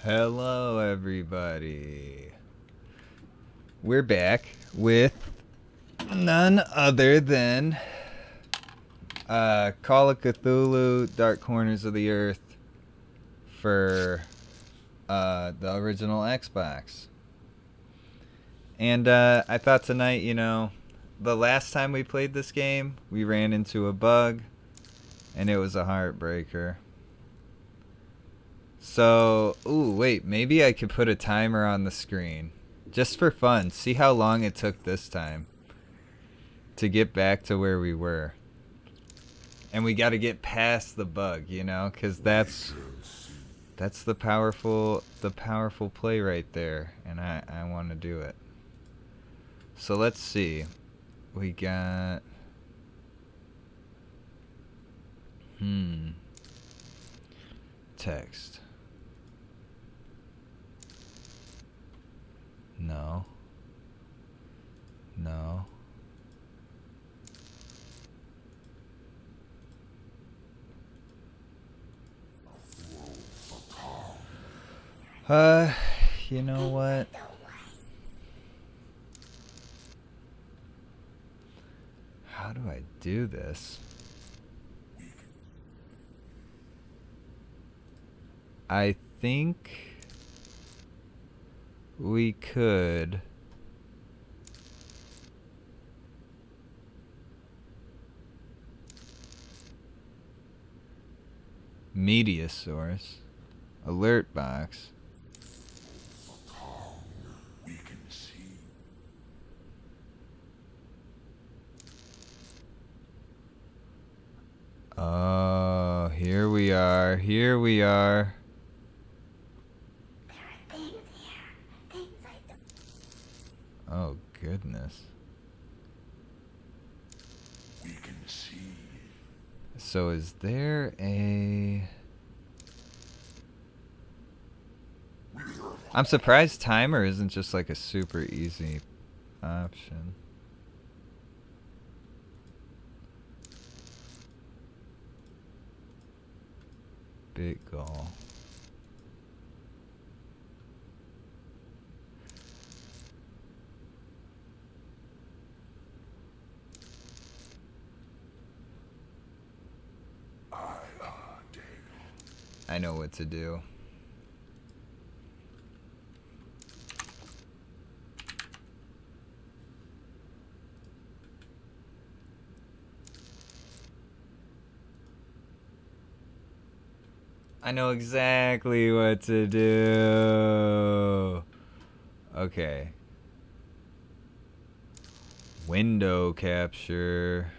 Hello, everybody. We're back with none other than Call of Cthulhu Dark Corners of the Earth for the original Xbox. And I thought tonight, the last time we played this game, we ran into a bug, and it was a heartbreaker. So, wait, maybe I could put a timer on the screen. Just for fun. See how long it took this time to get back to where we were. And we got to get past the bug, because that's the powerful play right there, and I want to do it. So let's see. We got text. No. You know what? How do I do this? I think we could media source, alert box. Oh, here we are. Oh, goodness. We can see. So is there a... I'm surprised timer isn't just like a super easy option. Big goal. I know what to do. I know exactly what to do. Okay. Window capture.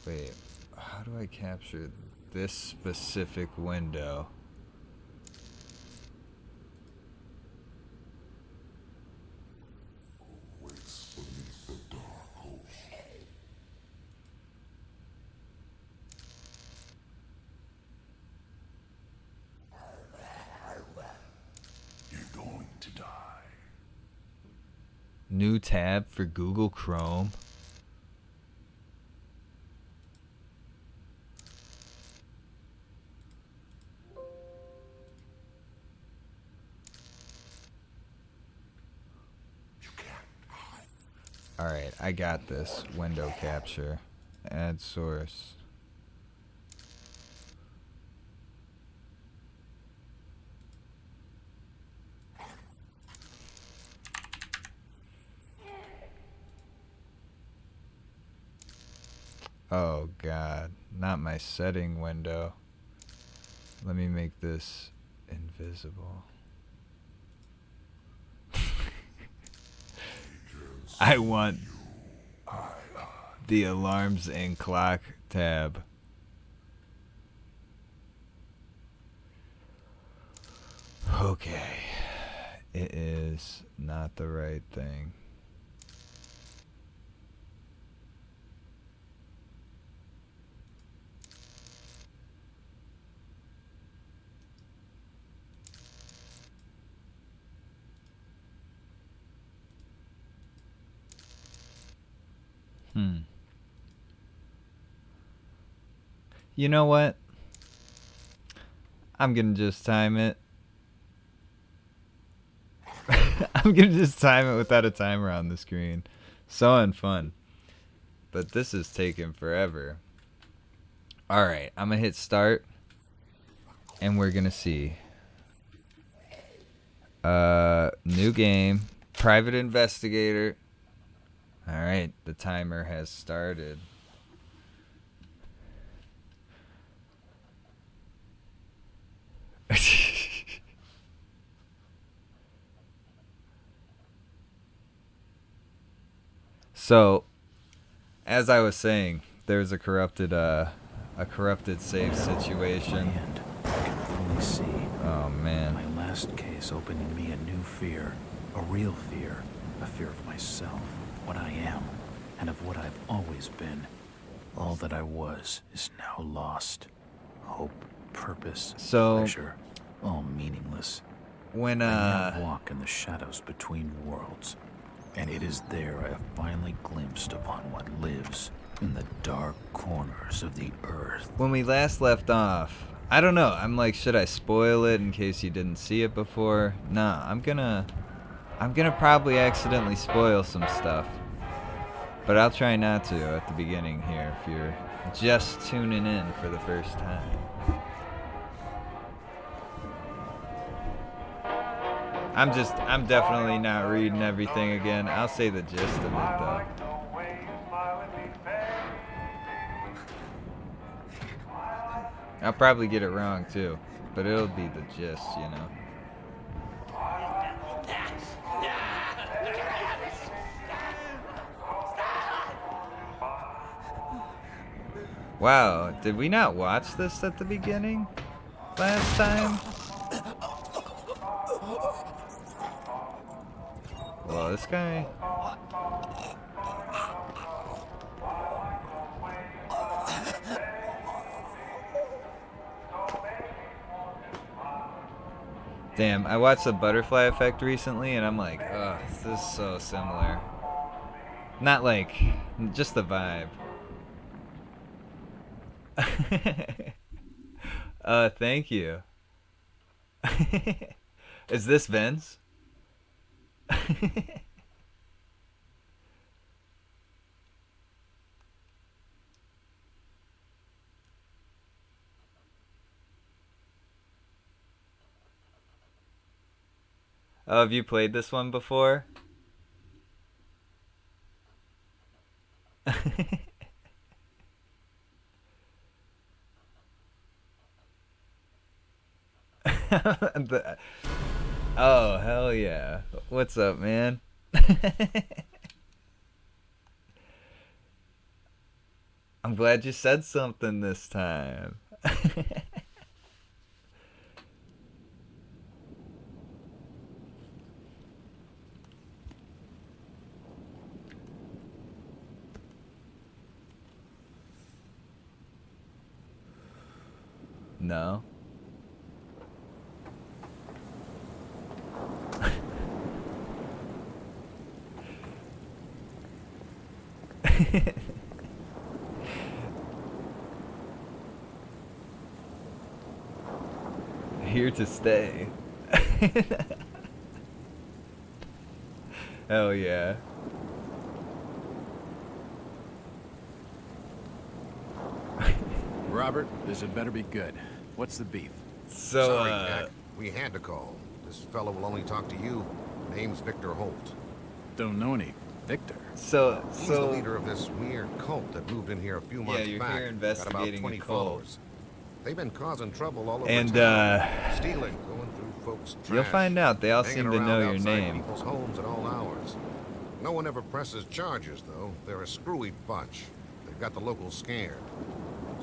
Wait, how do I capture this specific window? New tab for Google Chrome. Alright, I got this. Window capture. Add source. Oh god, not my setting window. Let me make this invisible. I want the alarms and clock tab. Okay, it is not the right thing. You know what? I'm gonna just time it. I'm gonna just time it without a timer on the screen. So unfun. But this is taking forever. Alright, I'm gonna hit start. And we're gonna see. New game. Private investigator. Alright, the timer has started. So, as I was saying, there's a corrupted save situation. I can fully see. Oh man. My last case opened in me a new fear, a real fear, a fear of myself, what I am, and of what I've always been. All that I was is now lost. Hope, purpose, pleasure, all meaningless. When I now walk in the shadows between worlds, and it is there I have finally glimpsed upon what lives in the dark corners of the earth. When we last left off, I don't know, I'm like, should I spoil it in case you didn't see it before? Nah, I'm gonna probably accidentally spoil some stuff. But I'll try not to at the beginning here if you're just tuning in for the first time. I'm definitely not reading everything again. I'll say the gist of it though. I'll probably get it wrong too, but it'll be the gist, you know. Wow, did we not watch this at the beginning last time? Well, this guy... Damn, I watched The Butterfly Effect recently and I'm like, ugh, this is so similar. Not like, just the vibe. Thank you. Is this Vince? Oh, have you played this one before? Oh, hell yeah. What's up, man? I'm glad you said something this time. No. Here to stay. Hell yeah. Robert, this had better be good. What's the beef? So, Sorry, Jack. We had to call. This fellow will only talk to you. Name's Victor Holt. Don't know any Victor. He's the So leader of this weird cult that moved in here a few months you're back. here Got about investigating 20 a cult. followers. They've been causing trouble all over And, town. Stealing, going through folks' trash. you'll find out. They all hanging seem to around know your outside name. people's homes at all hours. No one ever presses charges, though. They're a screwy bunch. They've got the locals scared.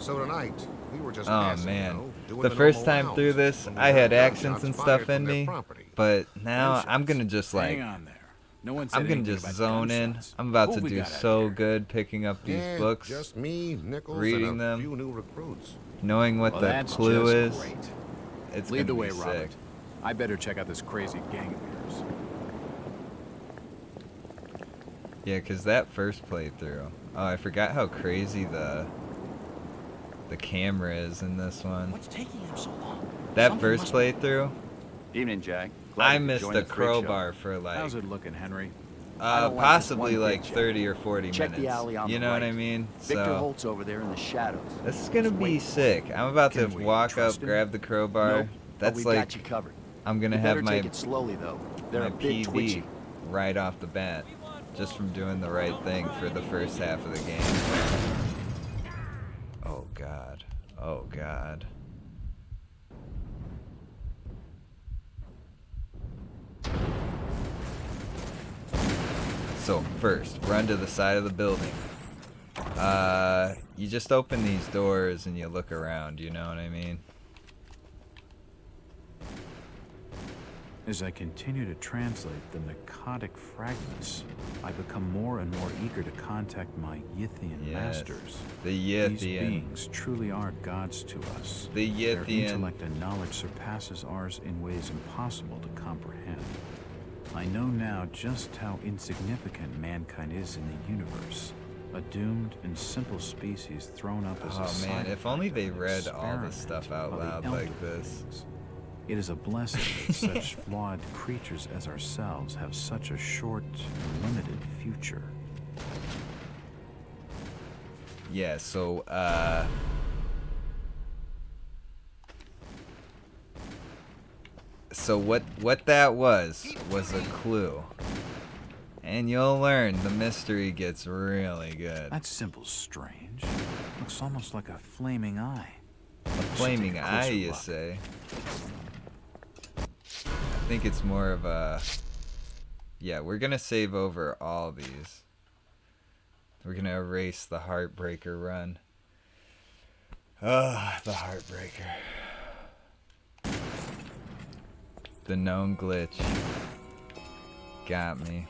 So tonight, we were just Oh passing, man, you know, doing the the first normal time rounds through this, when we I had heard accents gunshots and fired stuff from in their me, property. but now I'm Gunshots. gonna just like, Hang on there. No one said I'm gonna anything just about zone in. gunshots. I'm about Who to we do got out so here? good picking up these Yeah, books, just me, Nichols, reading and a them. few new recruits. knowing what Well, the that's clue just is. great. It's Lead the gonna way, be sick. Robert. I better check out this crazy gang of yours. Yeah, 'cause that first playthrough. Oh, I forgot how crazy the camera is in this one. What's taking him so long? That Something first must- playthrough, Evening, Jack. Glad I you could missed join the freak show. crowbar for like How's it looking, Henry? I don't like this possibly one like bit, Jack. 30 or 40 Check minutes. the alley on You the know what right. I mean? Victor So Holt's over there in the shadows. this is gonna Just be wait for it. sick. I'm about to Can we walk up, trust him? grab the crowbar. Nope, but That's we've like got you covered. I'm gonna You have better my take it slowly though. They're my a bit PB twitchy. right off the bat, just from doing the right thing for the first half of the game. Oh god. Oh god. So first, run to the side of the building. You just open these doors and you look around, you know what I mean? As I continue to translate the Nakhotic fragments, I become more and more eager to contact my Yithian Yes. masters. The These Yithian. beings truly are gods to us. The Their Yithian. intellect and knowledge surpasses ours in ways impossible to comprehend. I know now just how insignificant mankind is in the universe. A doomed and simple species thrown up as a Oh man, side if only effect they of an read all experiment this stuff out of the loud elder like this. beings. It is a blessing that such flawed creatures as ourselves have such a short, limited future. Yeah, so what that was a clue. And you'll learn the mystery gets really good. That symbol's strange. Looks almost like a flaming eye. A flaming eye, you say? I think it's more of a... Yeah, we're gonna save over all these. We're gonna erase the Heartbreaker run. Ugh, the Heartbreaker. The known glitch. Got me.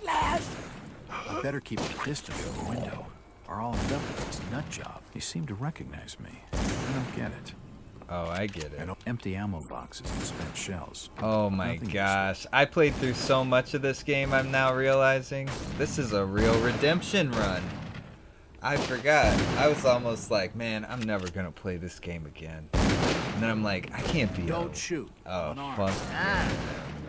I better keep a distance from the window, or I'll end up with this nut job. They seem to recognize me. I don't get it. Oh, I get it. I don't empty ammo boxes and spent shells. Oh my Nothing gosh. I played through so much of this game, I'm now realizing. This is a real redemption run. I forgot. I was almost like, man, I'm never gonna play this game again. And then I'm like, I can't be Don't shoot. Oh, Unarmed. fuck. Ah,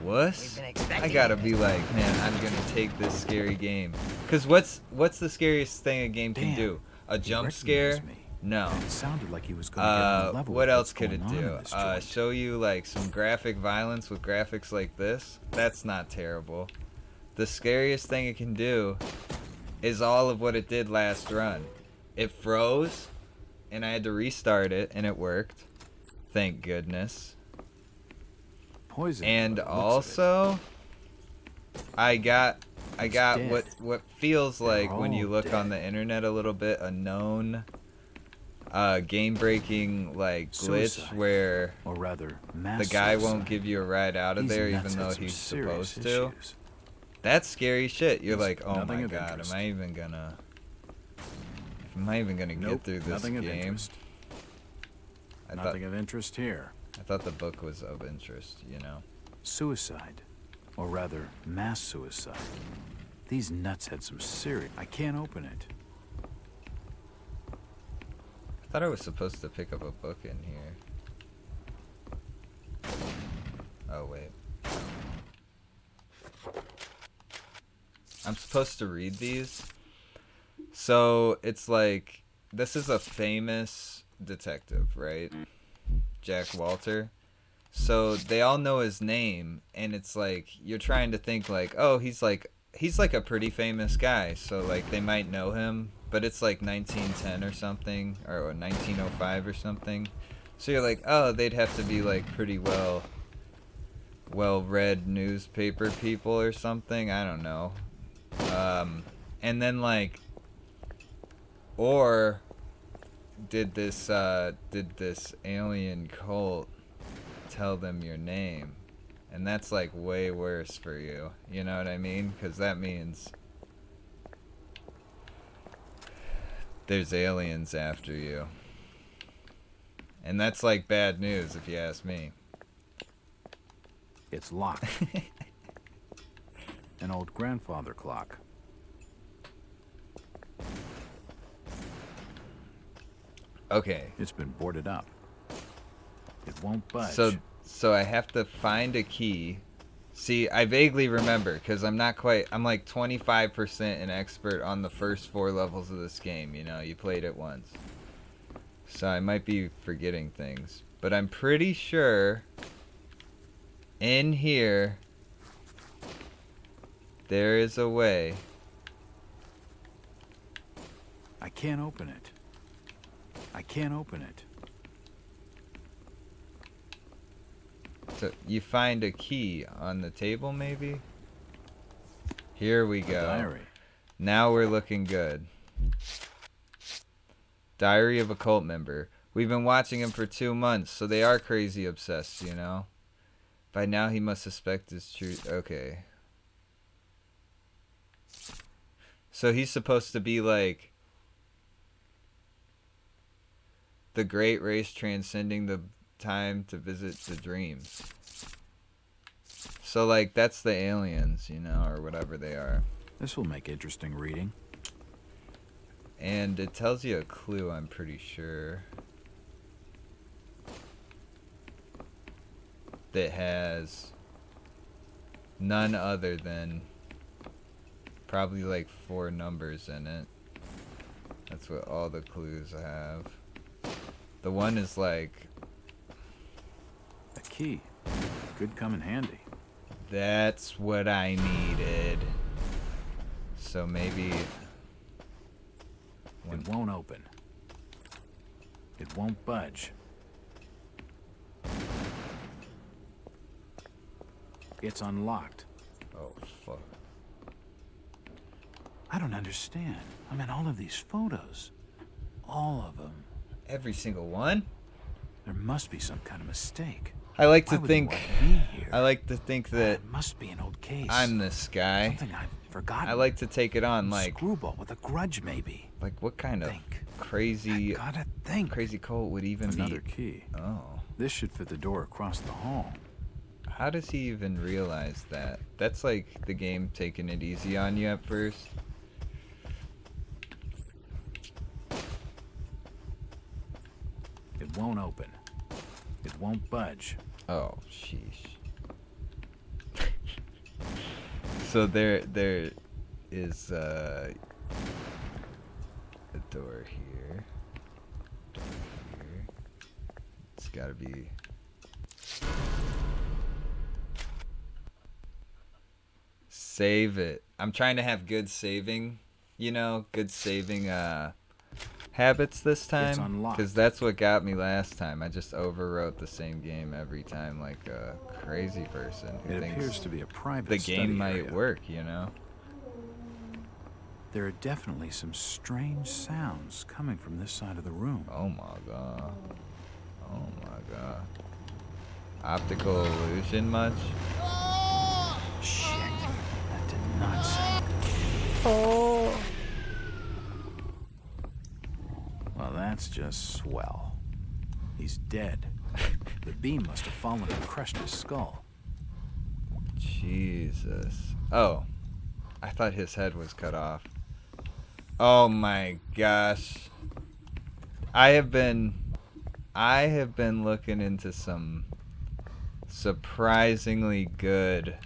Wuss? we've been I expecting gotta you. be like, man, I'm gonna take this scary game. Cause what's the scariest thing a game can Damn, do? A he jump scare? recognized me. No. And it sounded like he was going to get on level What with else what's could it going on do? in this joint. Show you like some graphic violence with graphics like this? That's not terrible. The scariest thing it can do is all of what it did last run. It froze, and I had to restart it, and it worked. Thank goodness. Poison. And by the looks of also, I got dead. what feels like when you all look dead. on the internet a little bit, a known game breaking like glitch Suicide. where it. Or rather, mass the guy suicide. won't give you a ride out of These there nuts even had though some he's serious supposed to. issues. That's scary shit. You're There's like, oh nothing my of god, interest. am I even gonna get Nope, through this nothing of game? interest. I thought Nothing of interest here. the book was of interest, you know. Suicide. Or rather, mass suicide. These nuts had some serious... I can't open it. I thought I was supposed to pick up a book in here. Oh, wait. I'm supposed to read these. So, it's like, this is a famous detective, right? Jack Walter. So, they all know his name, and it's like, you're trying to think like, oh, he's like a pretty famous guy, so like, they might know him. But it's like 1910 or something, or 1905 or something. So you're like, oh, they'd have to be like pretty well-read newspaper people or something. I don't know. And then like, or did this alien cult tell them your name? And that's like way worse for you. You know what I mean? Because that means there's aliens after you. And that's like bad news if you ask me. It's locked. An old grandfather clock. Okay. It's been boarded up. It won't budge. So I have to find a key. See, I vaguely remember because I'm like 25% an expert on the first 4 levels of this game. You know, you played it once. So I might be forgetting things. But I'm pretty sure in here there is a way. I can't open it. I can't open it. So you find a key on the table, maybe? Here we go. Diary. Now we're looking good. Diary of a cult member. We've been watching him for 2 months, so they are crazy obsessed, you know? By now he must suspect his truth. Okay. So he's supposed to be like the great race transcending the time to visit the dreams. So like that's the aliens, you know, or whatever they are. This will make interesting reading. And it tells you a clue, I'm pretty sure. That has none other than probably like 4 numbers in it. That's what all the clues have. The one is like... A key. Could come in handy. That's what I needed. So maybe... It won't open. It won't budge. It's unlocked. Oh, fuck. I don't understand. I mean, all of these photos. All of them. Every single one? There must be some kind of mistake. I like to Why would they think... want me here? I like to think that It must be an old case. I'm this guy. Something I've forgotten. I like to take it on like... Screwball with a grudge, maybe. Like what kind of Think. crazy... Gotta think. Crazy cult would even Another be... key. Oh. This should fit the door across the hall. How does he even realize that? That's like the game taking it easy on you at first. It won't open. It won't budge. Oh, sheesh. So there is a door here. Door here. It's gotta be... Save it. I'm trying to have good saving, you know, good saving habits this It's time, unlocked. because that's what got me last time. I just overwrote the same game every time like a crazy person who It appears thinks to be a private the study game might area. work, you know. There are definitely some strange sounds coming from this side of the room. Oh my god. Oh my god. Optical illusion much? Shit. That did not sound good. Well, that's just swell. He's dead. The beam must have fallen and crushed his skull. Jesus. Oh. I thought his head was cut off. Oh my gosh. I have been looking into some surprisingly good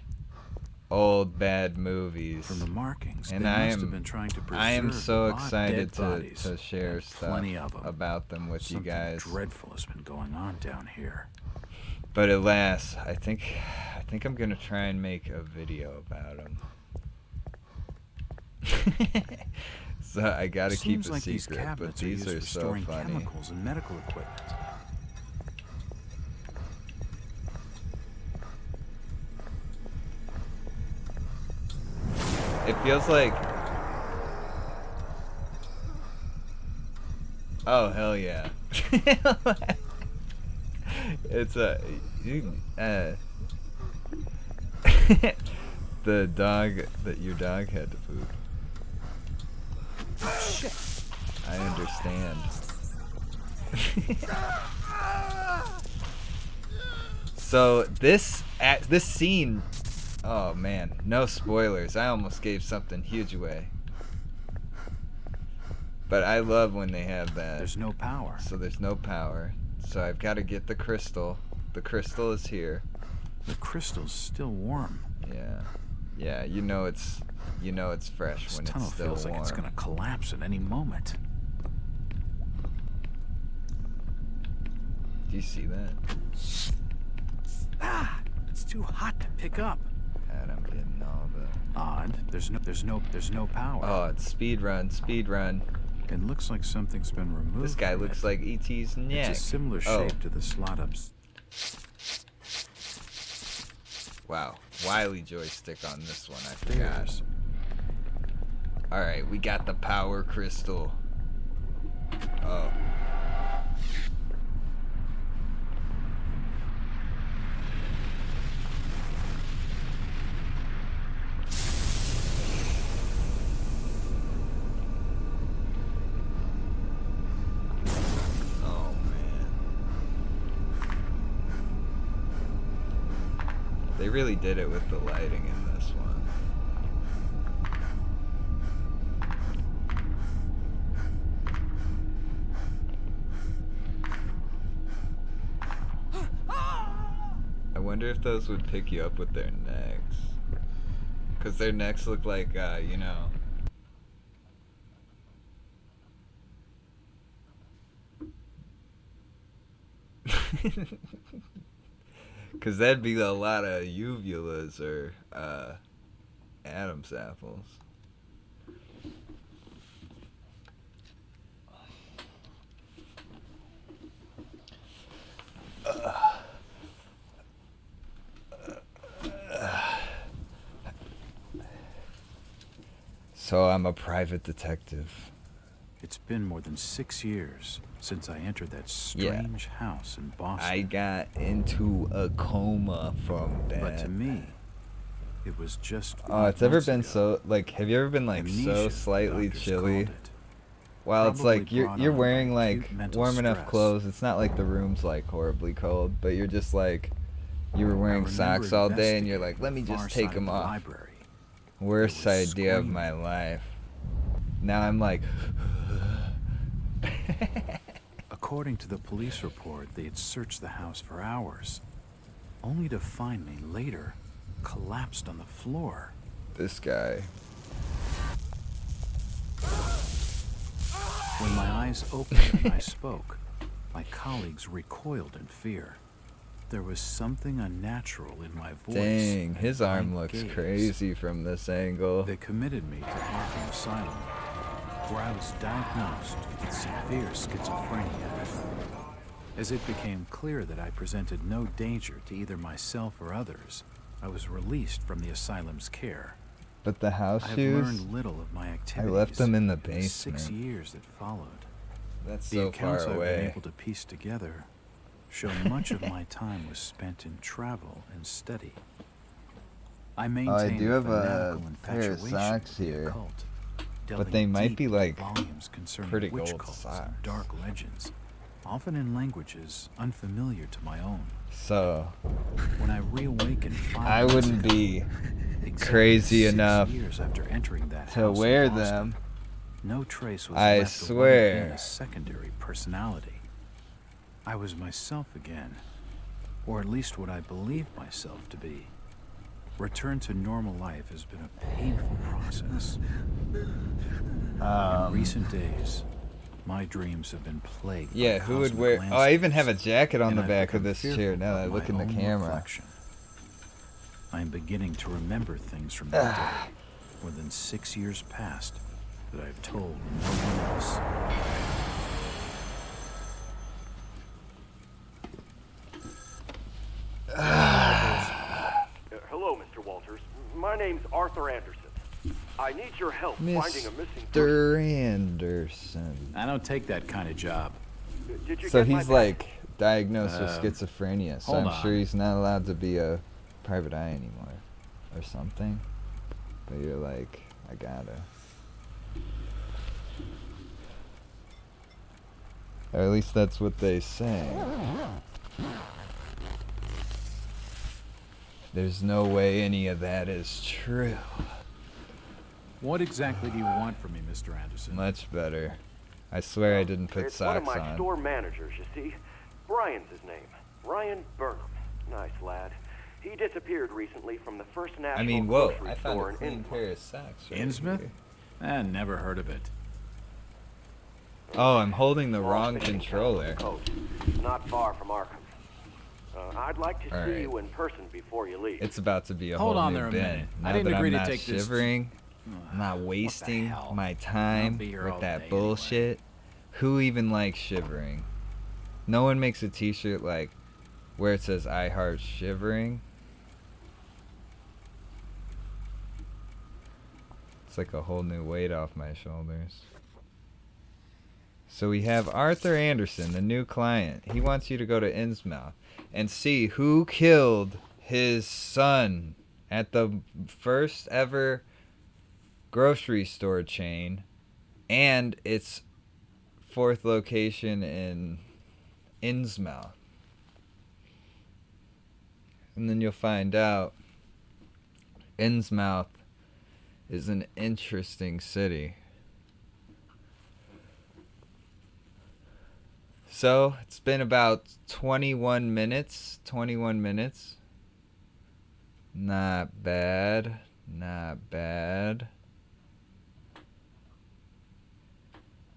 old bad movies. From the markings, And they I must am- have been trying to preserve I am so the excited dead bodies. to share And stuff plenty of 'em. about them with Something you guys. dreadful has been going on down here. But alas, I think I'm gonna try and make a video about them. So I gotta keep Seems a like these secret, but cabinets are these used are for so storing funny. chemicals and medical equipment. It feels like... Oh, hell yeah. It's a... the dog that your dog had to poop. Shit. I understand. So this scene Oh man, no spoilers. I almost gave something huge away. But I love when they have that. There's no power. So there's no power. So I've got to get the crystal. The crystal is here. The crystal's still warm. Yeah. Yeah, you know it's fresh This when tunnel it's still feels warm. like it's gonna collapse at any moment. Do you see that? Ah! It's too hot to pick up. God, I'm getting all the... Odd. There's no power. Oh, it's speed run. It looks like something's been removed. This guy from looks it. like E.T.'s neck. It's a similar shape to the slot ups. Wow, Wily joystick on this one, I forgot. There's Alright, we got the power crystal. Oh. Oh, man. They really did it with the lighting in this one. I wonder if those would pick you up with their necks. Because their necks look like, you know. Because that'd be a lot of uvulas or Adam's apples. So I'm a private detective. It's been more than 6 years since I entered that strange house in Boston. I got into a coma from that. But to me, it was just. Oh, it's ever been so like? Have you ever been like so slightly chilly? Well, it's like you're wearing like warm enough clothes. It's not like the room's like horribly cold, but you're just like you were wearing socks all day, and you're like, let me just take them off. Worst idea of my life. Now I'm like. According to the police report, they had searched the house for hours, only to find me later collapsed on the floor. This guy. When my eyes opened and I spoke, my colleagues recoiled in fear. There was something unnatural in my voice. Dang, his and arm my looks gaze. crazy from this angle. They committed me to Arkham Asylum, where I was diagnosed with severe schizophrenia. As it became clear that I presented no danger to either myself or others, I was released from the asylum's care. But the house I have shoes, learned little of my I activities. left them in the the 6 basement. years that followed. That's The so accounts far I've been away. able to piece together show much of my time was spent in travel and study. I maintain do have a fanatical pair of infatuation socks with the here. occult, But delving they might deep be, into like, volumes concerning pretty witch gold cults socks. and dark legends, often in languages unfamiliar to my own. So When I reawakened 5 I months wouldn't ago, be exactly crazy 6 enough years after entering that to house in wear Boston, them. no trace was I left of what had been swear. a secondary personality. I was myself again, or at least what I believed myself to be. Return to normal life has been a painful process. In recent days, my dreams have been plagued Yeah, by who would cosmic wear? Oh, I even have a landscapes, jacket on and the I've back of become this chair. fearful Now that I of look in my the own camera. reflection. I am beginning to remember things from that day. More than 6 years past that I've told no one else. Hello, Mr. Walters. My name's Arthur Anderson. I need your help finding a missing person. Mr. Anderson. I don't take that kind of job. Did you So get my he's package? like diagnosed with schizophrenia, so hold I'm sure on. he's not allowed to be a private eye anymore, or something. But you're like, I gotta. Or at least that's what they say. There's no way any of that is true. What exactly do you want from me, Mr. Anderson? Much better. I swear I didn't put It's socks one of my on. store managers, you see. Brian's his name. Brian Burnham. Nice lad. He disappeared recently from the First National I mean, whoa, grocery I found store a in clean Innsmouth. pair of socks right Innsmouth? here. Never heard of it. Oh, I'm holding the Small wrong fishing town controller. on the coast, not far from Arkham. I'd like to All see right. you in person before you leave. It's about to be a Hold whole on new there a bin. minute. Now I didn't that agree I'm to not take this- shivering, I'm not wasting hell? my I'll time be here with all that day bullshit. Who even likes shivering? No one makes a t-shirt like where it says I heart shivering. It's like a whole new weight off my shoulders. So we have Arthur Anderson, the new client. He wants you to go to Innsmouth and see who killed his son at the first ever grocery store chain and its fourth location in Innsmouth. And then you'll find out Innsmouth is an interesting city. So, it's been about 21 minutes. 21 minutes. Not bad. Not bad.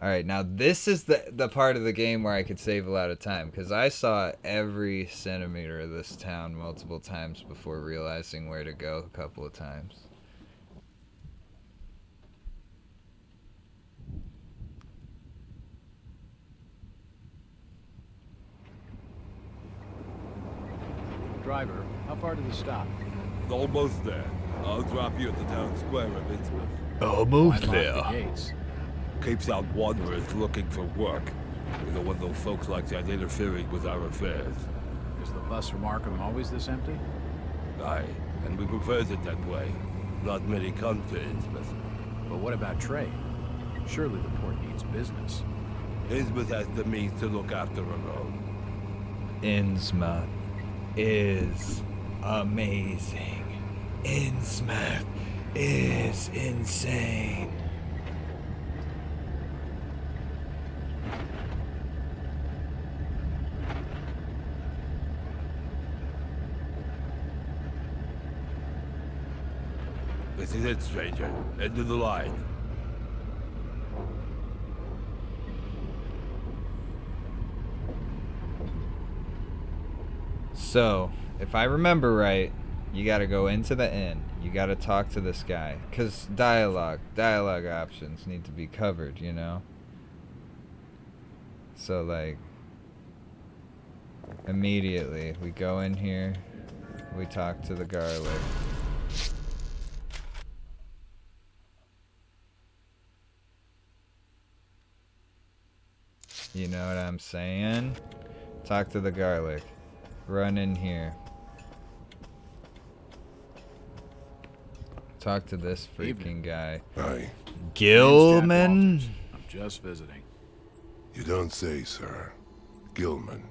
Alright, now this is the part of the game where I could save a lot of time. Because I saw every centimeter of this town multiple times before realizing where to go a couple of times. Driver, how far to the stop? It's almost there. I'll drop you at the town square of Innsmouth. Almost there. The gates. Cape South wanderers looking for work. We don't want those folks like that interfering with our affairs. Is the bus from Arkham always this empty? Aye, and we prefers it that way. Not many come to Innsmouth. But what about trade? Surely the port needs business. Innsmouth has the means to look after her own. Innsmouth is amazing. Innsmouth is insane. This is it, stranger. End of the line. So, if I remember right, you gotta go into the inn. You gotta talk to this guy. Because dialogue options need to be covered, you know? So, like, immediately, we go in here, we talk to the garlic. You know what I'm saying? Talk to the garlic. Run in here. Talk to this freaking guy. Aye. Gilman? I'm just visiting. You don't say, sir. Gilman.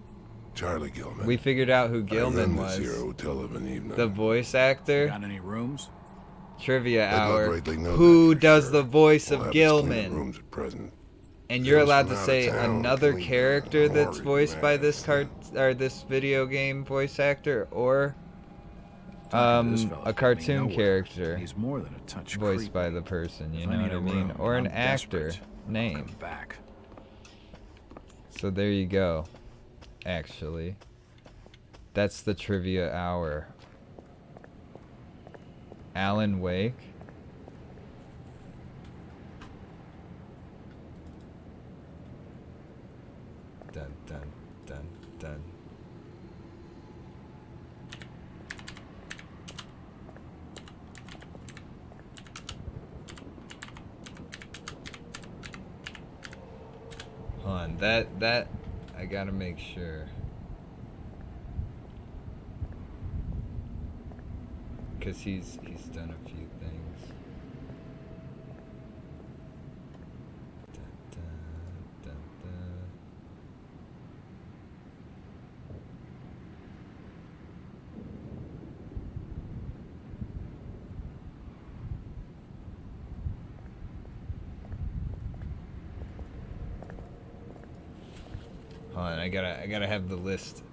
Charlie Gilman. We figured out who I Gilman run this here was. hotel of an evening. The voice actor. Got any rooms? Trivia I'd not hour. rightly know Who that for does sure. the voice We'll of have us clean up Gilman? rooms at present. And you're Girls allowed from to out say of town another clean character the that's horrid voiced by this mess. this video game voice actor, or Talking to this fella's a got me cartoon nowhere. character He's more than a touch voiced creepy. by the person, you If know need what I a mean? room, Or an I'm actor desperate. name. Come back. So there you go. Actually, that's the trivia hour. Alan Wake. Dun dun dun dun. Hold on, that I gotta make sure. Cause he's done a few things. Dun, dun, dun, dun. Hold on, I gotta have the list.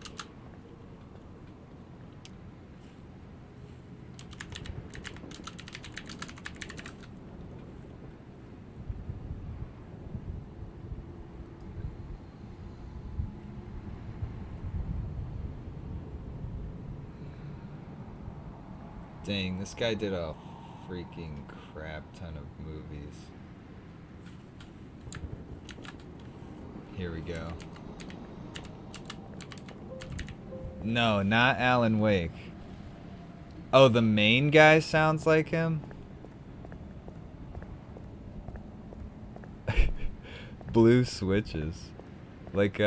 Dang, this guy did a freaking crap ton of movies. Here we go. No, not Alan Wake. Oh, the main guy sounds like him? Blue switches. Like,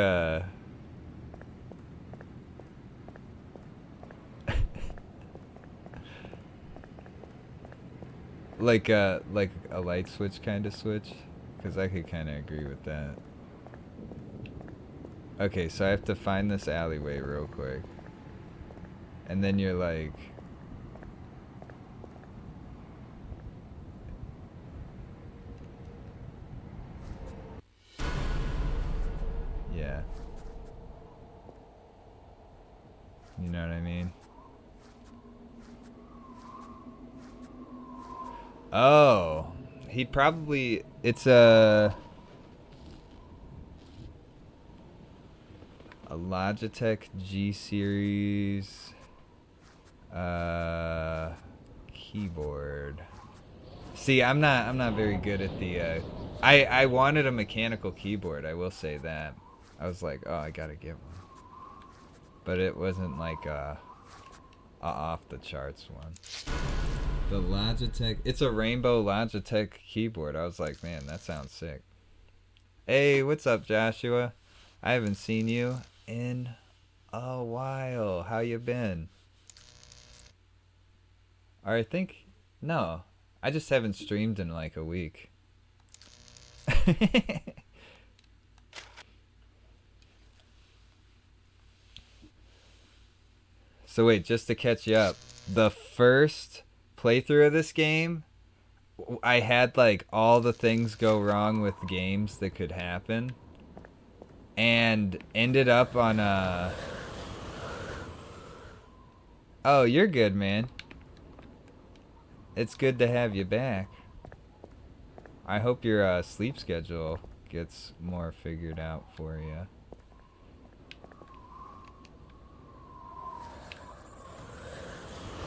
like a light switch kind of switch, because I could kind of agree with that. Okay, so I have to find this alleyway real quick, and then you're like, yeah, you know what I mean? Oh, he probably, it's a Logitech G series keyboard. See, I'm not very good at the I wanted a mechanical keyboard, I will say that. I was like, oh, I gotta get one. But it wasn't like a off the charts one. The Logitech, it's a rainbow Logitech keyboard. I was like, man, that sounds sick. Hey, what's up, Joshua? I haven't seen you in a while. How you been? Or I think, no, I just haven't streamed in like a week. So wait, just to catch you up, the first playthrough of this game, I had like all the things go wrong with games that could happen, and ended up on a... Oh, you're good, man. It's good to have you back. I hope your sleep schedule gets more figured out for you.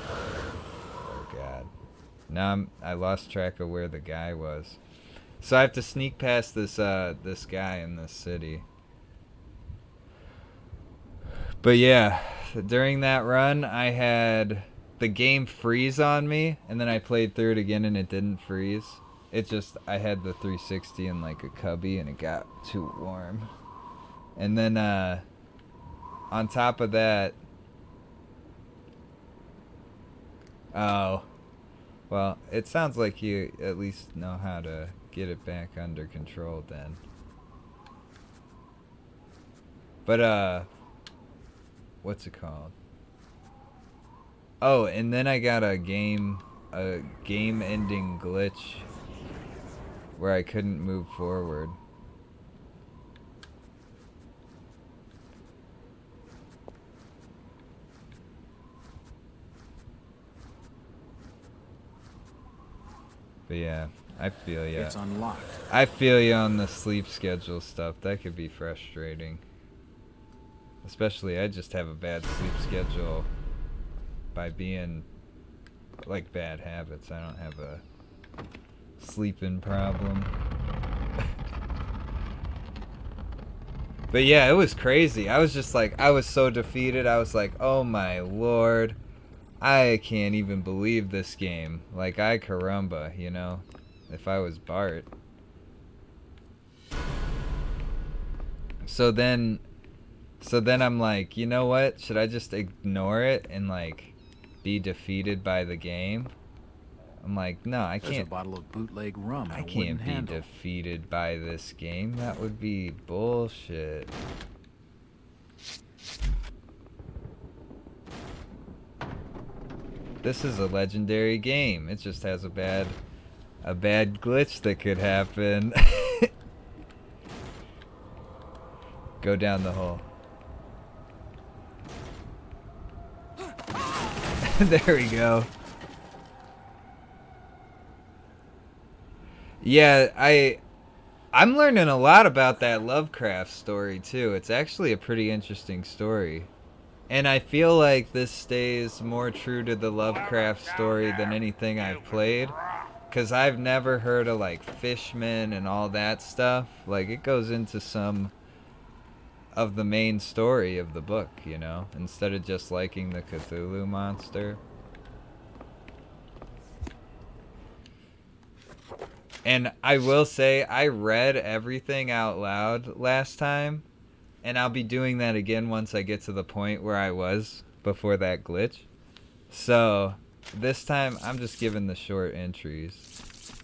Oh god. Now I lost track of where the guy was. So I have to sneak past this this guy in this city. But yeah, during that run I had the game freeze on me, and then I played through it again and it didn't freeze. It just, I had the 360 in like a cubby and it got too warm. And then on top of that, oh, well, it sounds like you at least know how to get it back under control then. But what's it called? Oh, and then I got a game ending glitch where I couldn't move forward. But yeah, I feel ya. It's unlocked. I feel you on the sleep schedule stuff. That could be frustrating. Especially, I just have a bad sleep schedule by being like bad habits. I don't have a sleeping problem. But yeah, it was crazy. I was just like, I was so defeated. I was like, oh my lord, I can't even believe this game. Like, I caramba, you know, if I was Bart. So then I'm like, you know what? Should I just ignore it and like be defeated by the game? I'm like, no, I can't. There's a bottle of bootleg rum. I can't be defeated by this game. That would be bullshit. This is a legendary game. It just has a bad glitch that could happen. Go down the hole. There we go. Yeah, I'm learning a lot about that Lovecraft story too. It's actually a pretty interesting story. And I feel like this stays more true to the Lovecraft story than anything I've played. Because I've never heard of like Fishmen and all that stuff. Like it goes into some of the main story of the book, you know, instead of just liking the Cthulhu monster. And I will say, I read everything out loud last time, and I'll be doing that again once I get to the point where I was before that glitch. So, this time, I'm just giving the short entries.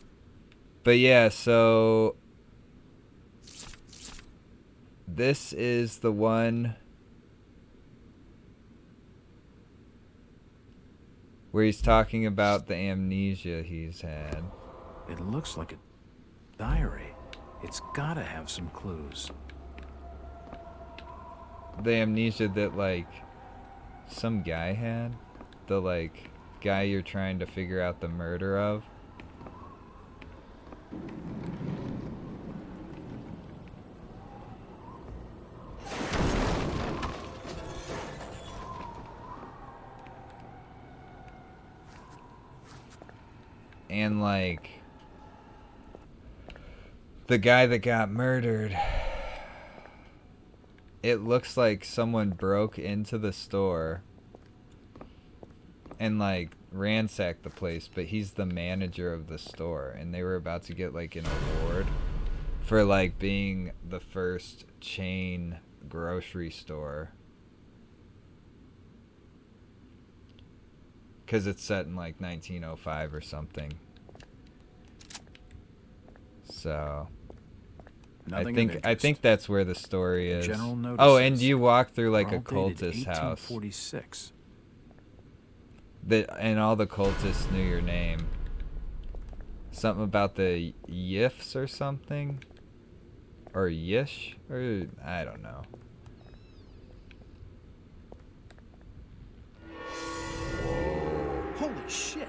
But yeah, so this is the one where he's talking about the amnesia he's had. It looks like a diary. It's gotta have some clues. The amnesia that, like, some guy had? The, like, guy you're trying to figure out the murder of? And, like, the guy that got murdered, it looks like someone broke into the store and, like, ransacked the place, but he's the manager of the store, and they were about to get, like, an award for, like, being the first chain grocery store. Because it's set in, like, 1905 or something. So I think that's where the story is. General Oh, notices and you walk through like a are all dated cultist house. 1846. And all the cultists knew your name. Something about the Yifs or something? Or Yish? Or I don't know. Holy shit!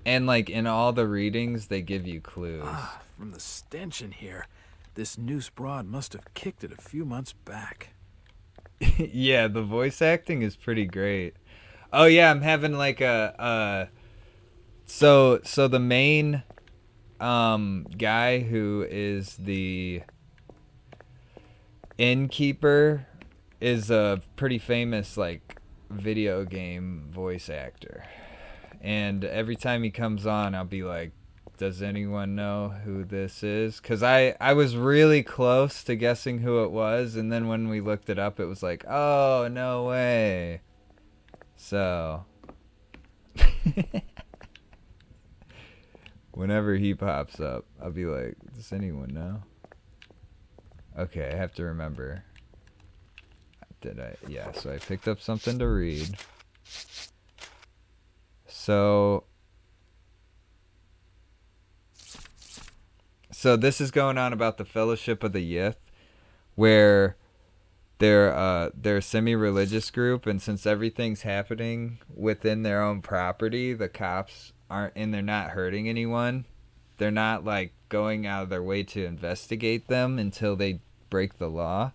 And like in all the readings, they give you clues. Ah, from the stench in here, this noose broad must have kicked it a few months back. Yeah, the voice acting is pretty great. Oh yeah, I'm having like so the main guy who is the innkeeper is a pretty famous like video game voice actor. And every time he comes on, I'll be like, does anyone know who this is? Because I was really close to guessing who it was, and then when we looked it up, it was like, oh, no way. So, whenever he pops up, I'll be like, does anyone know? Okay, I have to remember. Did I? Yeah, so I picked up something to read. So this is going on about the Fellowship of the Yith, where they're a semi-religious group, and since everything's happening within their own property, the cops aren't, and they're not hurting anyone. They're not like going out of their way to investigate them until they break the law.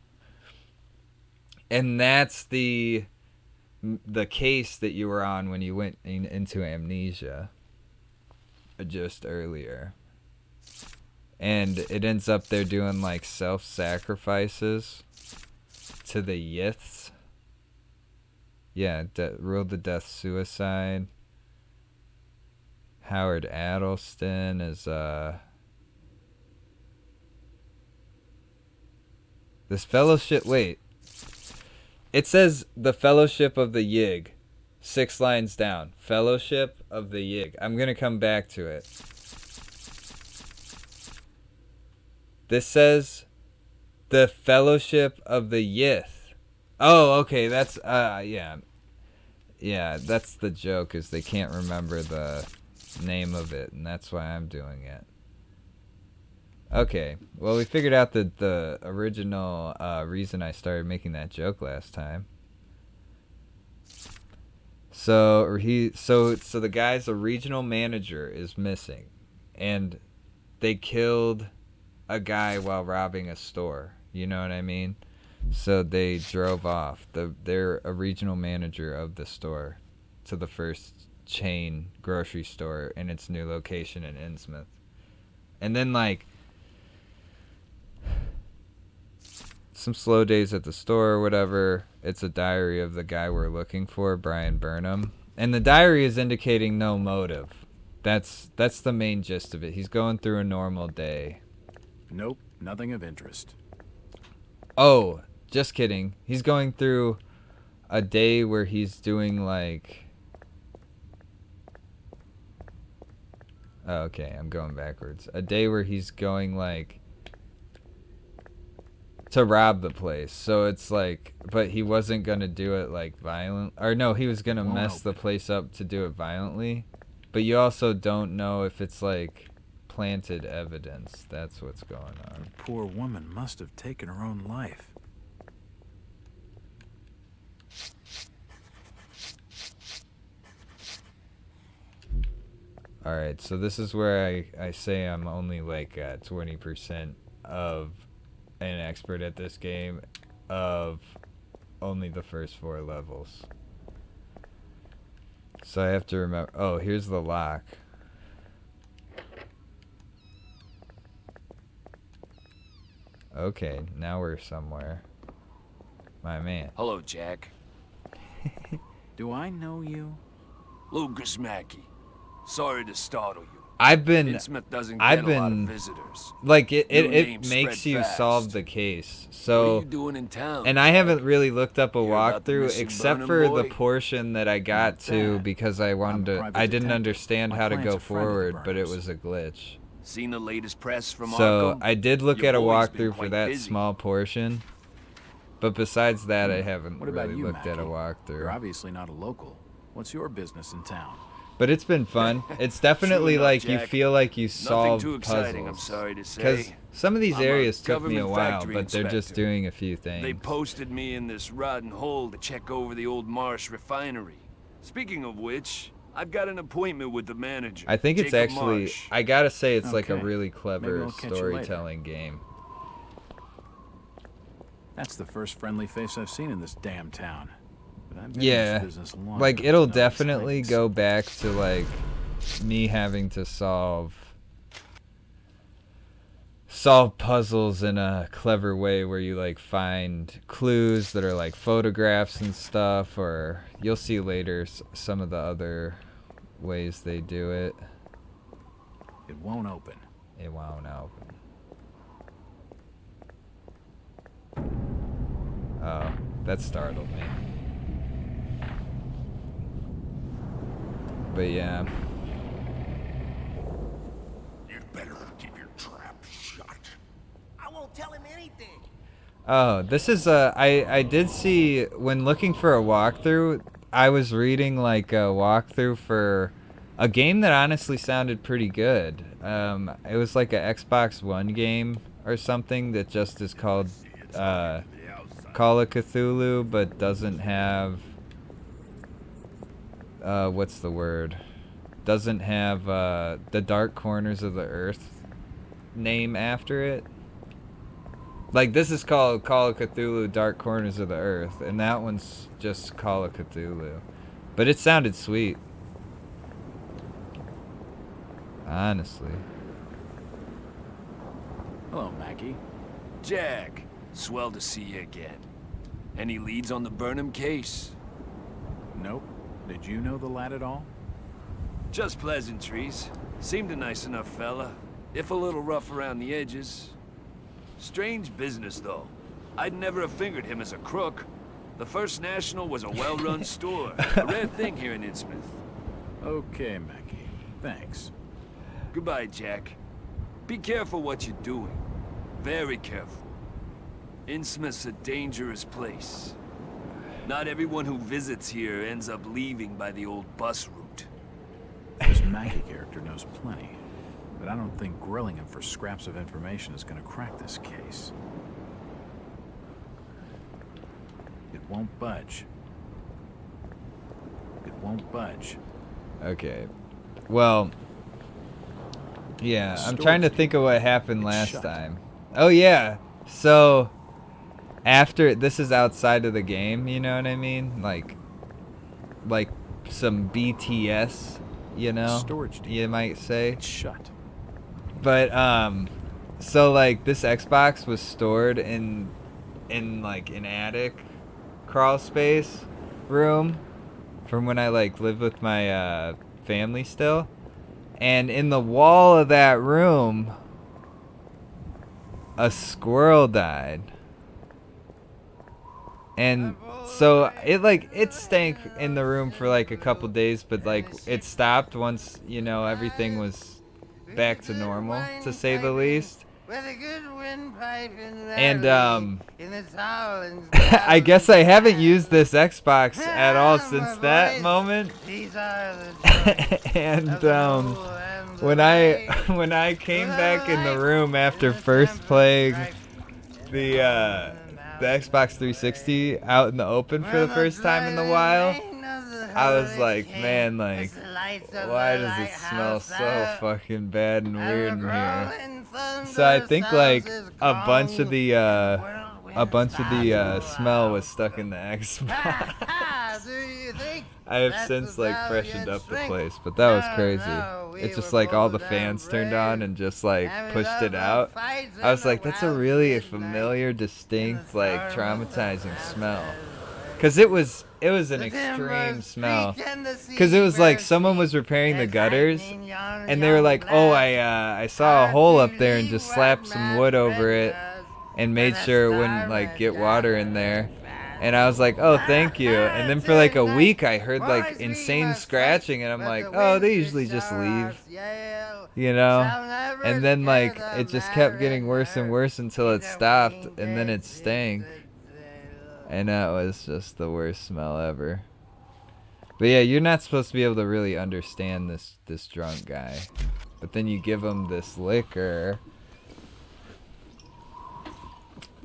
And that's the case that you were on when you went into amnesia just earlier. And it ends up they're doing like self-sacrifices to the Yiths. Yeah, ruled to death suicide. Howard Addleston is this fellowship, wait. It says the Fellowship of the Yig. 6 lines down. Fellowship of the Yig. I'm going to come back to it. This says the Fellowship of the Yith. Oh, okay. That's yeah. Yeah, that's the joke, is they can't remember the name of it, and that's why I'm doing it. Okay, well, we figured out the original reason I started making that joke last time. So the guy's a regional manager is missing, and they killed a guy while robbing a store. You know what I mean? So they drove off. They're a regional manager of the store to the first chain grocery store in its new location in Innsmouth. And then, like, some slow days at the store or whatever. It's a diary of the guy we're looking for, Brian Burnham. And the diary is indicating no motive. That's the main gist of it. He's going through a normal day. Nope, nothing of interest. Oh, just kidding. He's going through a day where he's doing, like... Oh, okay, I'm going backwards. A day where he's going, like, to rob the place. So it's like, but he wasn't going to do it, like, violent. Or no, he was going to mess the place up to do it violently. But you also don't know if it's, like, planted evidence. That's what's going on. The poor woman must have taken her own life. Alright, so this is where I say I'm only like 20% of an expert at this game of only the first 4 levels. So I have to remember... Oh, here's the lock. Okay, now we're somewhere. My man. Hello, Jack. Do I know you? Lucas Mackey. Sorry to startle you. Innsmouth doesn't get a lot of visitors. Like, it name makes spread you fast. solve the case. What are So... you doing in town? And I haven't really looked up a Hear about the walkthrough missing except Burnham for the boy? portion that I got Not to bad. because I wanted I'm a to. private I didn't detective. understand My how to client's go a friend of the forward, but it Burnhams. was a glitch. Seen the latest press from So Arkham? I did look Your at a boy's been walkthrough for quite that busy. small portion, but besides that, I haven't What about really you, looked at a Mackie? You're walkthrough. obviously not a local. What's your business in town? But it's been fun. It's definitely enough, like you Jack. feel like you solve too exciting, I'm puzzles. sorry to say. Because some of these I'm a areas took me a government while, factory but they're just inspector. doing a few things. They posted me in this rotten hole to check over the old Marsh refinery. Speaking of which, I've got an appointment with the manager. I think it's Jacob actually, Marsh. I gotta say, it's like a Okay. really Maybe clever I'll catch you storytelling game. That's the first friendly face I've seen in this damn town. But I've been Yeah, in this business long like enough it'll to know these definitely things. go back to like me having to solve puzzles in a clever way where you like find clues that are like photographs and stuff, or you'll see later some of the other ways they do it. It won't open. It won't open. Oh, that startled me. But yeah. You better keep your trap shut. I won't tell him anything. Oh, this is I did see when looking for a walkthrough, I was reading like a walkthrough for a game that honestly sounded pretty good. It was like a Xbox One game or something that just is called Call of Cthulhu, but doesn't have what's the word? Doesn't have the Dark Corners of the Earth name after it. Like, this is called Call of Cthulhu Dark Corners of the Earth, and that one's just Call of Cthulhu. But it sounded sweet. Honestly. Hello, Mackie. Jack, swell to see you again. Any leads on the Burnham case? Nope. Did you know the lad at all? Just pleasantries. Seemed a nice enough fella, if a little rough around the edges. Strange business, though. I'd never have fingered him as a crook. The First National was a well-run store. A rare thing here in Innsmouth. Okay, Mackie. Thanks. Goodbye, Jack. Be careful what you're doing. Very careful. Innsmouth's a dangerous place. Not everyone who visits here ends up leaving by the old bus route. This Mackey character knows plenty, but I don't think grilling him for scraps of information is going to crack this case. It won't budge. It won't budge. Okay. Well, yeah, I'm trying to think of what happened last time. Oh, yeah. So, after, this is outside of the game, you know what I mean? Like some BTS, you know? Storage you might say. It's shut. But, so, like, this Xbox was stored in like, an attic crawl space room from when I, like, lived with my, family still. And in the wall of that room, a squirrel died. And so it stank in the room for like a couple days, but like it stopped once, you know, everything was back to normal, to say the least. And I guess I haven't used this Xbox at all since that moment. And when I came back in the room after first playing the Xbox 360 out in the open for the first time in a while, I was like, man, like, why does it smell so fucking bad and weird in here? So I think like a bunch of the smell was stuck in the Xbox. I have since like freshened up the place, but that was crazy. It's just like all the fans turned on and just like pushed it out. I was like, that's a really familiar, distinct, like traumatizing smell. Cause it was an extreme smell. Cause it was like someone was repairing the gutters, and they were like, "Oh, I saw a hole up there and just slapped some wood over it, and made sure it wouldn't like get water in there." And I was like, "Oh, thank you." And then for like a week, I heard like insane scratching, and I'm like, "Oh, they usually just leave." You know? And then like it just kept getting worse and worse until it stopped, and then it stank. And that was just the worst smell ever. But yeah, you're not supposed to be able to really understand this drunk guy. But then you give him this liquor.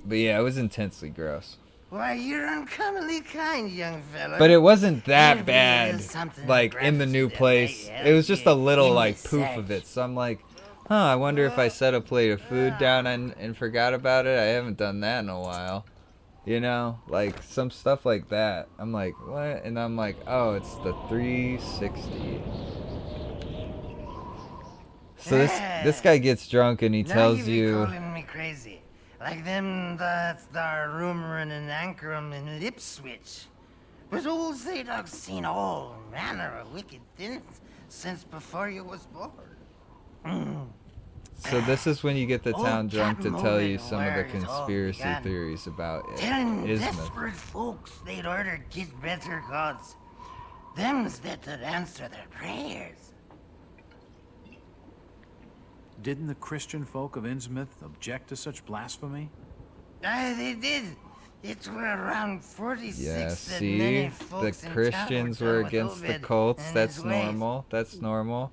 But yeah, it was intensely gross. Why, you're uncommonly kind, young fella. But it wasn't that bad, like, in the new place. It was just a little, like, poof of it. So I'm like, I wonder if I set a plate of food down and forgot about it. I haven't done that in a while. You know, like some stuff like that. I'm like, what? And I'm like, oh, it's the 360. So this guy gets drunk and he tells you. Calling me crazy, like them that's the rumoring in Ankrum and Ipswich. But old Zadok's seen all manner of wicked things since before you was born. So this is when you get the town drunk to tell you some of the conspiracy theories about it. Telling desperate folks they'd order get better gods. Them's that'd answer their prayers. Didn't the Christian folk of Innsmouth object to such blasphemy? Aye, they did. It were around 46 yeah, that see? many folks The in Christians town were with against the Obed cults. and That's his wife. normal. That's normal.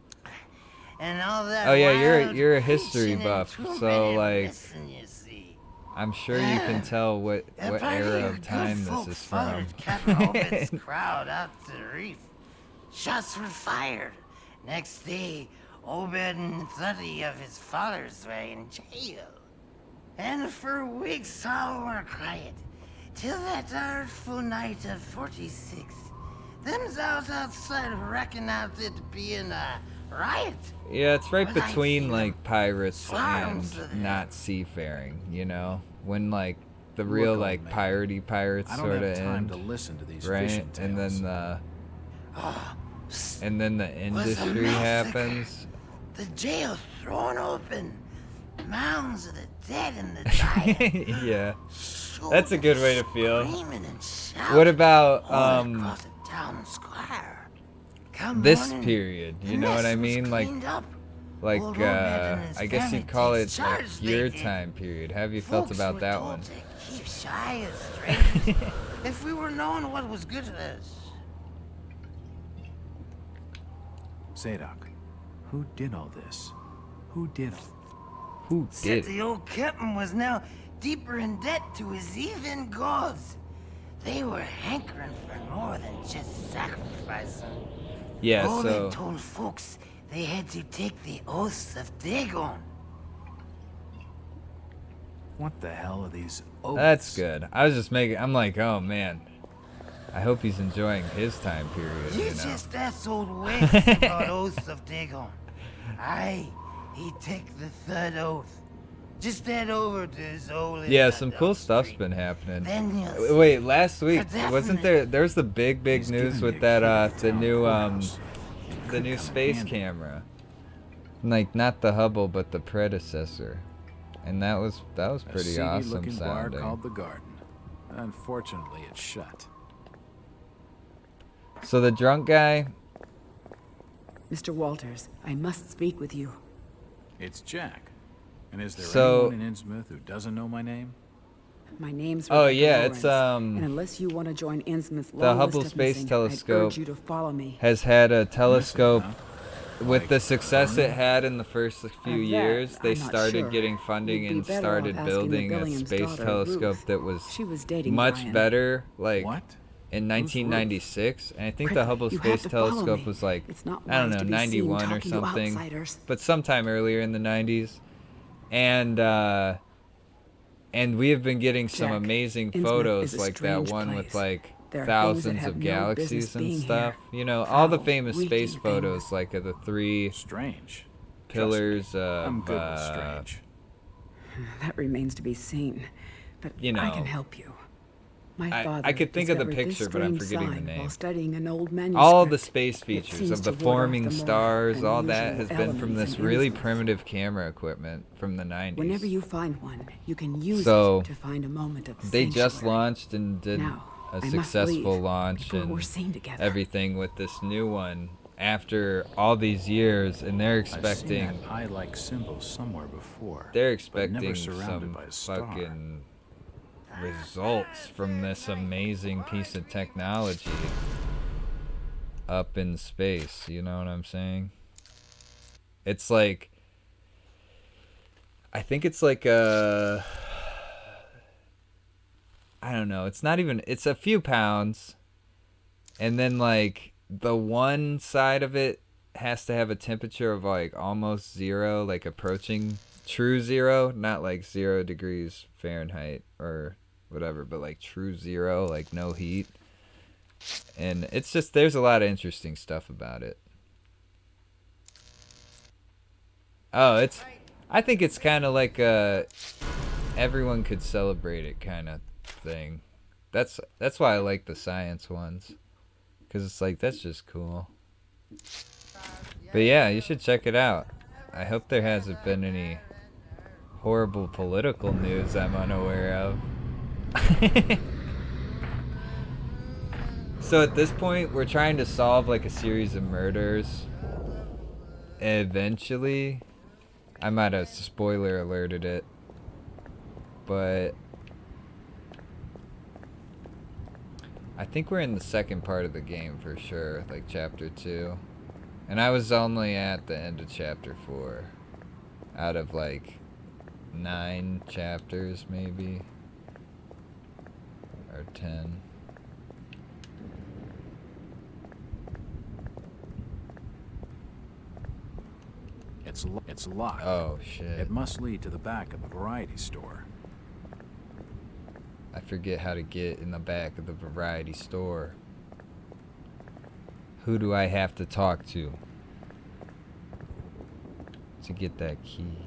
And all that Oh yeah, wild you're a history preaching buff, and so trooping like and listen, you see. I'm sure you can tell what era of time this is from. Captain Obed's crowd out to the reef. Shots were fired. Next day, Obed and 30 of his followers were in jail. And for weeks all were quiet. Till that artful night of 46. Them's out outside reckon out it being a riot. Yeah, it's right Well, I between see like pirates swarms of and them. not seafaring, you know? When like the real Look, like old man, piratey pirates I don't sort of have time end, to listen to these right? fishing And tales. then the industry happens. The jail thrown open. Mounds of the dead and the dying. Yeah. That's a good way to feel. Screaming and shouting What about all across the town square. Come this morning, period? You the know what mess I was mean? Like cleaned up. like Old Obed and his I guess family you'd call takes it like charge, they your did. time period. How have you felt Folks about were that told one? to keep shy of strangers if we were knowing what was good for us. Zadok, who did all this? Who did all... Who Said did? the old captain was now deeper in debt to his heathen gods. They were hankering for more than just sacrificing. Yeah, All so they told folks they had to take the oaths of Dagon. What the hell are these oaths? that's good. I was just making. I'm like, oh man. I hope he's enjoying his time period. You You know. just asked old Wix about oaths of Dagon. Aye, he take the third oath. Just head over to his holy Yeah, land some on cool the stuff's street. been happening. Then you'll Wait, last week For wasn't definite. there's the big He's news giving with me a that key to the town new courthouse. the Could new come in space handy. camera. Like not the Hubble but the predecessor. And that was A pretty seedy awesome looking bar sounding. called the Garden. Unfortunately, it's shut. So the drunk guy, Mr. Walters, I must speak with you. It's Jack. And is there So- anyone in Innsmouth who doesn't know my name? My name's Oh, Rebecca yeah, Lawrence, it's, and unless you want to join Innsmouth's the long Hubble list of Space missing, Telescope I'd urge you to follow me. has had a telescope huh? with Like the success it Verne? had in the first few that, years. They I'm not started sure. getting funding You'd be and better started off asking the building a Billingham's space daughter, telescope Ruth. that was She was dating much Brian. better, like What? in Ruth? 1996. And I think the Quickly, Hubble you have Space to follow Telescope me. was like, It's not I don't wise know, to be seen 91 or talking to something, outsiders. but sometime earlier in the 90s. And we have been getting some Jack, amazing Innsmouth photos is a like that strange one with place. like There are things that thousands have of no galaxies business and being stuff. here. You know, all the Foul, famous space reeking photos things. like of the three Strange. pillars Trust me, I'm of good with strange. That remains to be seen. But You I know, can help you. My I father could think of the discovered this picture, but I'm strange forgetting the sign name. While studying an old manuscript. all the space It features seems of the to ward off forming the more stars, all that unusual has been from elements this in really Innsmouth. primitive camera equipment from the 90s. Whenever you find one, you can use So, it to find a moment of They just sanctuary. launched and did Now, a I must successful leave launch before and we're seen together. everything with this new one after all these years, and they're I've seen expecting that eye-like symbol somewhere before. they're but never expecting surrounded some by a star. fucking results from this amazing piece of technology up in space. You know what I'm saying? It's like, I think it's like a, I don't know, it's not even, it's a few pounds, and then like the one side of it has to have a temperature of like almost zero, like approaching true zero, not like 0 degrees Fahrenheit or whatever, but like true zero, like no heat. And it's just, there's a lot of interesting stuff about it. Oh, I think it's kind of like a everyone could celebrate it kind of thing. That's why I like the science ones, because it's like, that's just cool. But yeah, you should check it out. I hope there hasn't been any horrible political news I'm unaware of. So at this point, we're trying to solve like a series of murders. Eventually, I might have spoiler alerted it, but I think we're in the second part of the game for sure, like chapter 2. And I was only at the end of chapter 4 out of like 9 chapters maybe, or 10. It's locked. Oh shit. It must lead to the back of the variety store. I forget how to get in the back of the variety store. Who do I have to talk to get that key?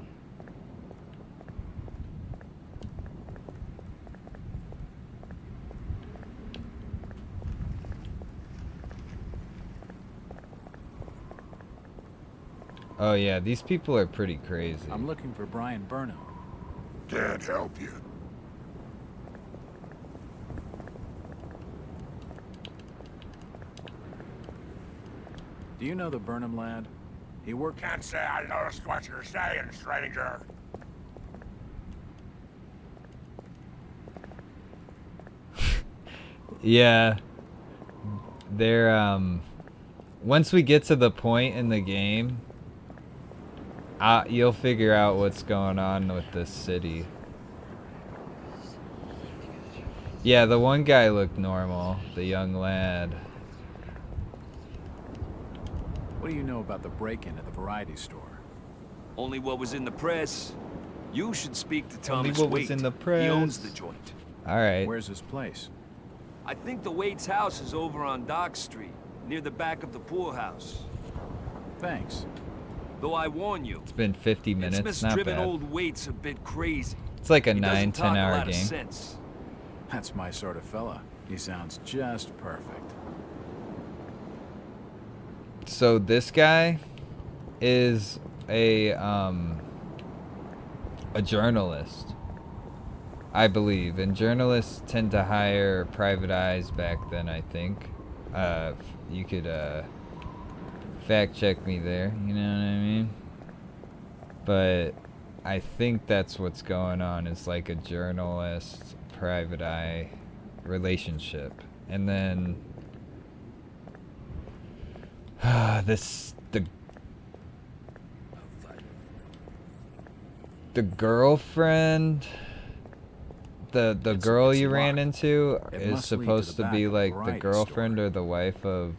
Oh yeah, these people are pretty crazy. I'm looking for Brian Burnham. Can't help you. Do you know the Burnham lad? He worked... Can't say I noticed what you're saying, stranger. Yeah. They're, once we get to the point in the game, you'll figure out what's going on with this city. Yeah, the one guy looked normal, the young lad. What do you know about the break-in at the variety store? Only what was in the press. You should speak to Only Thomas what Waite. was in the press. He owns the joint. Alright. Where's his place? I think the Waite's house is over on Dock Street, near the back of the poorhouse. Thanks. Though I warn you, It's been 50 minutes, not Innsmouth's-driven bad. old Waite's a bit crazy. It's like a He doesn't 9-10 talk a hour lot of game. sense. That's my sort of fella. He sounds just perfect. So this guy is a journalist, I believe, and journalists tend to hire private eyes back then, I think. You could fact check me there, you know what I mean? But I think that's what's going on, is like a journalist private eye relationship. And then the girlfriend, the girl you ran into is supposed to be like the girlfriend or the wife of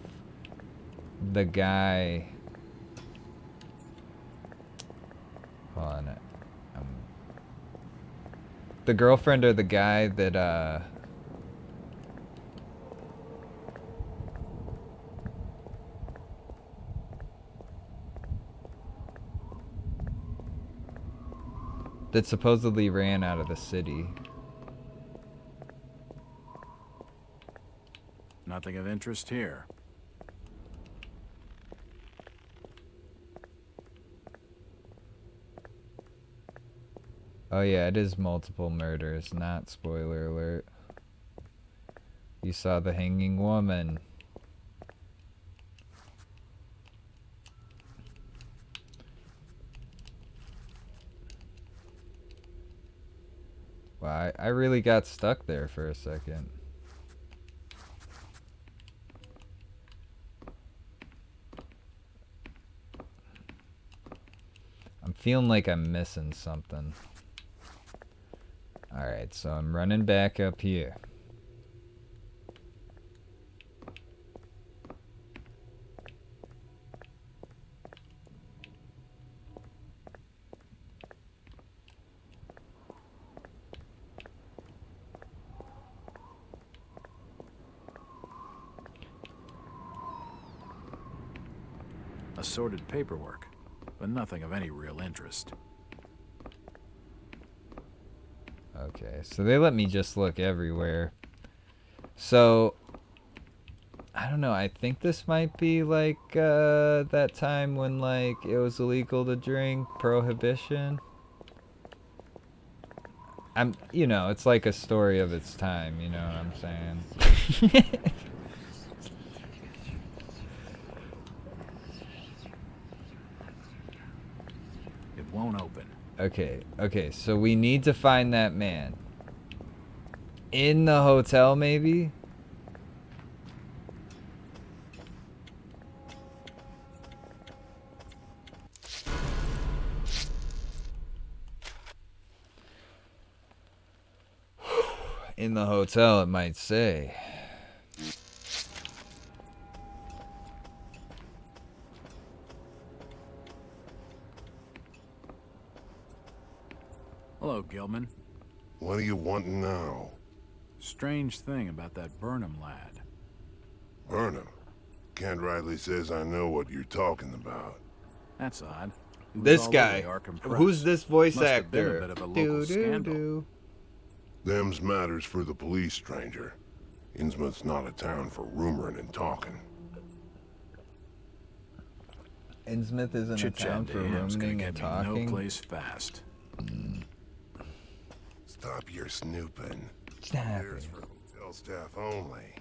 the guy. Hold on. The girlfriend or the guy that that supposedly ran out of the city. Nothing of interest here. Oh yeah, it is multiple murders, not spoiler alert. You saw the hanging woman. Wow, I really got stuck there for a second. I'm feeling like I'm missing something. Alright, so I'm running back up here. Assorted paperwork, but nothing of any real interest. Okay, so they let me just look everywhere. So, I don't know, I think this might be like that time when like it was illegal to drink, prohibition. You know, it's like a story of its time, you know what I'm saying? It won't open. Okay, so we need to find that man. In the hotel, maybe? In the hotel, it might say. Hello, Gilman. What do you want now? Strange thing about that Burnham lad. Burnham? Kent Riley says I know what you're talking about. That's odd. He was This all guy. over the Arkham Press. Who's this voice Must have been actor? a bit of a local scandal. Them's matters for the police, stranger. Innsmouth's not a town for rumoring and talking. Innsmouth isn't a town for rooming and talking. No place fast. Stop your snooping. Stop Here's it. for hotel staff only.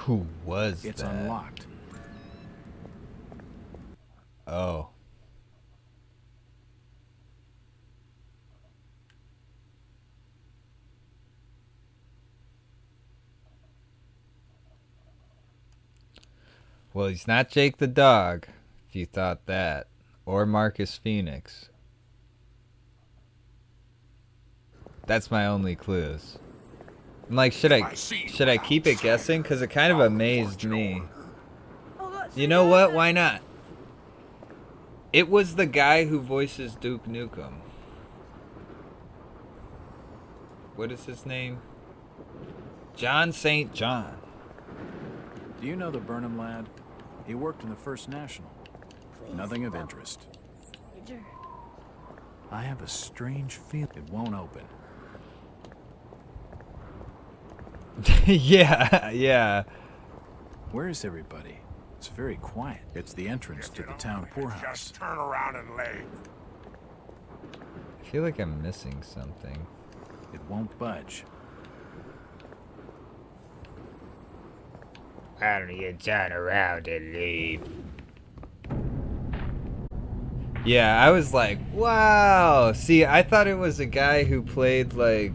Who was It's that? unlocked. Oh. Well, he's not Jake the dog, if you thought that. Or Marcus Phoenix. That's my only clues. I'm like, should I keep it guessing? Because it kind of amazed me. You know what? Why not? It was the guy who voices Duke Nukem. What is his name? John St. John. Do you know the Burnham lad? He worked in the First National. Nothing of interest. I have a strange feeling it won't open. yeah. Where is everybody? It's very quiet. It's the entrance to the town poorhouse. Just turn around and leave. I feel like I'm missing something. It won't budge. Why don't you turn around and leave? Yeah, I was like, wow. See, I thought it was a guy who played like